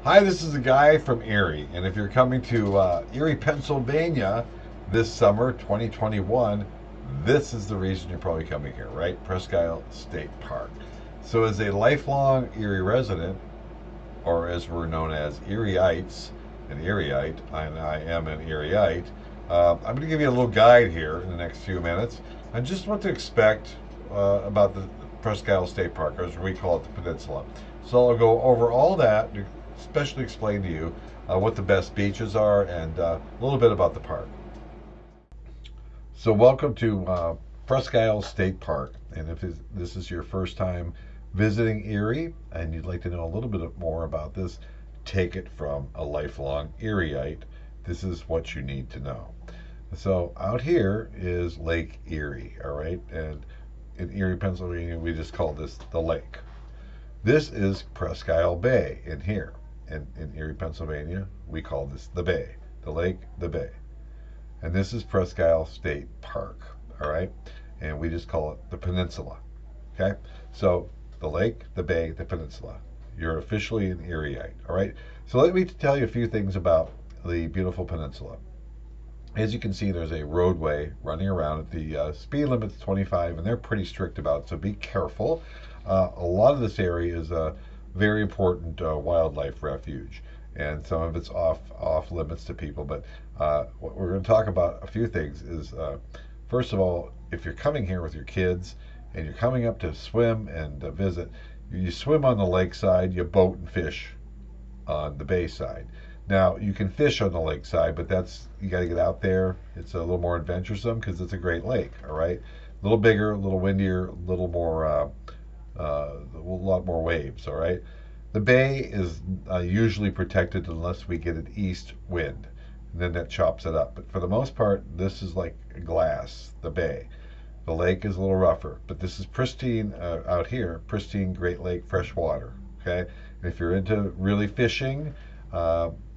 Hi, this is a guy from Erie, and if you're coming to Erie, Pennsylvania this summer, 2021, this is the reason you're probably coming here, right? Presque State Park. So, as a lifelong Erie resident, or as we're known as Erieites, an Erieite, and I am an Erieite, I'm going to give you a little guide here in the next few minutes on just what to expect about the Presque Isle State Park, or as we call it, the peninsula. So I'll go over all that, especially explain to you what the best beaches are and a little bit about the park. So welcome to Presque Isle State Park, and if this is your first time visiting Erie and you'd like to know a little bit more about this, take it from a lifelong Erieite. This is what you need to know. So out here is Lake Erie, all right? And in Erie, Pennsylvania, we just call this the lake. This is Presque Isle Bay in here. And in Erie, Pennsylvania, we call this the bay, the lake, the bay. And this is Presque Isle State Park, all right? And we just call it the peninsula, okay? So the lake, the bay, the peninsula. You're officially an Erieite, all right? So let me tell you a few things about the beautiful peninsula. As you can see, there's a roadway running around it. The speed limit's 25, and they're pretty strict about it, so be careful. A lot of this area is a very important wildlife refuge, and some of it's off limits to people. But what we're going to talk about a few things is first of all, if you're coming here with your kids and you're coming up to swim and visit, you swim on the lake side, you boat and fish on the bay side. Now you can fish on the lake side, but that's you got to get out there. It's a little more adventuresome because it's a great lake. All right, a little bigger, a little windier, a little more, a lot more waves. All right, the bay is usually protected unless we get an east wind, and then that chops it up. But for the most part, this is like glass. The bay. The lake is a little rougher, but this is pristine out here. Pristine Great Lake fresh water. Okay, and if you're into really fishing.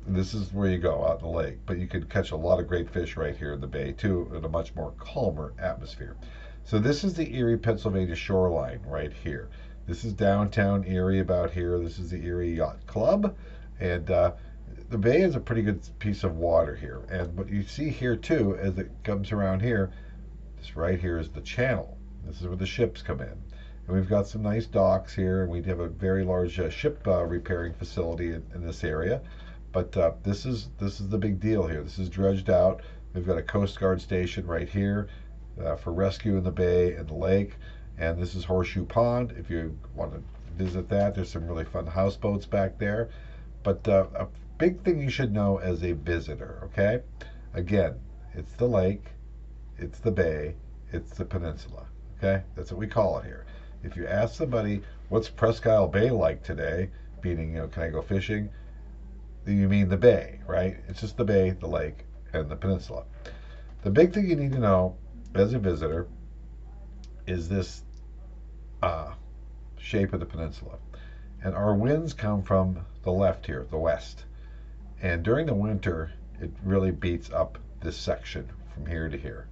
This is where you go out in the lake, but you can catch a lot of great fish right here in the bay too, in a much more calmer atmosphere. So this is the Erie, Pennsylvania shoreline right here. This is downtown Erie about here. This is the Erie Yacht Club, and the bay is a pretty good piece of water here. And what you see here too, as it comes around here, this right here is the channel. This is where the ships come in. And we've got some nice docks here, and we have a very large ship repairing facility in this area. But this is the big deal here. This is dredged out. We've got a Coast Guard station right here for rescue in the bay and the lake. And this is Horseshoe Pond. If you want to visit that, there's some really fun houseboats back there. But a big thing you should know as a visitor, okay? Again, it's the lake, it's the bay, it's the peninsula, okay? That's what we call it here. If you ask somebody, what's Presque Isle Bay like today, meaning, can I go fishing? You mean the bay, right? It's just the bay, the lake, and the peninsula. The big thing you need to know as a visitor is this shape of the peninsula. And our winds come from the left here, the west. And during the winter, it really beats up this section from here to here.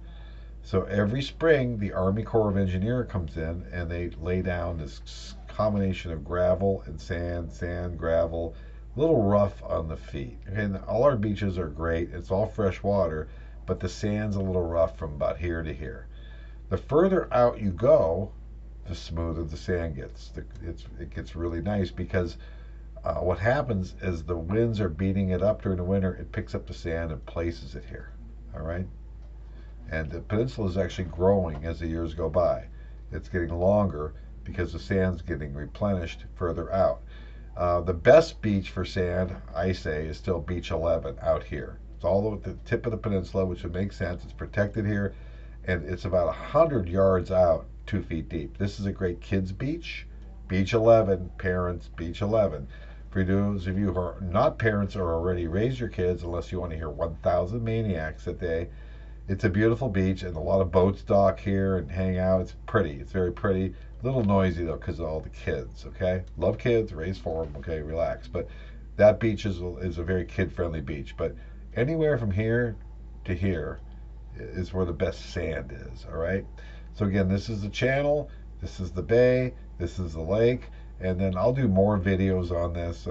So every spring, the Army Corps of Engineers comes in and they lay down this combination of gravel and sand, sand, gravel, a little rough on the feet. And all our beaches are great. It's all fresh water, but the sand's a little rough from about here to here. The further out you go, the smoother the sand gets. It gets really nice because what happens is the winds are beating it up during the winter. It picks up the sand and places it here. All right. And the peninsula is actually growing as the years go by. It's getting longer because the sand's getting replenished further out. The best beach for sand, I say, is still Beach 11 out here. It's all at the tip of the peninsula, which would make sense. It's protected here, and it's about 100 yards out, 2 feet deep. This is a great kids' beach. Beach 11, parents, Beach 11. For those of you who are not parents or already raised your kids, unless you want to hear 1,000 maniacs a day, it's a beautiful beach, and a lot of boats dock here and hang out. It's pretty. It's very pretty. A little noisy though because of all the kids. Okay, love kids, raise for them. Okay, relax. But that beach is a very kid-friendly beach. But anywhere from here to here is where the best sand is. All right. So again, this is the channel. This is the bay. This is the lake. And then I'll do more videos on this.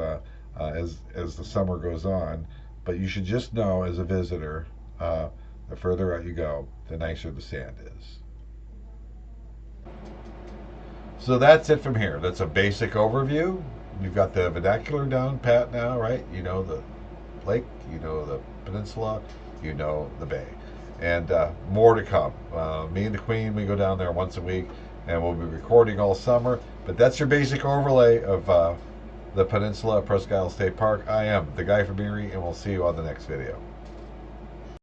as the summer goes on. But you should just know, as a visitor, the further out you go, the nicer the sand is. So that's it from here. That's a basic overview. You've got the vernacular down pat now, right? You know the lake, you know the peninsula, you know the bay, and more to come. Me and the Queen, we go down there once a week, and we'll be recording all summer. But that's your basic overlay of the peninsula of Presque Isle State Park. I am the guy from Erie, and we'll see you on the next video.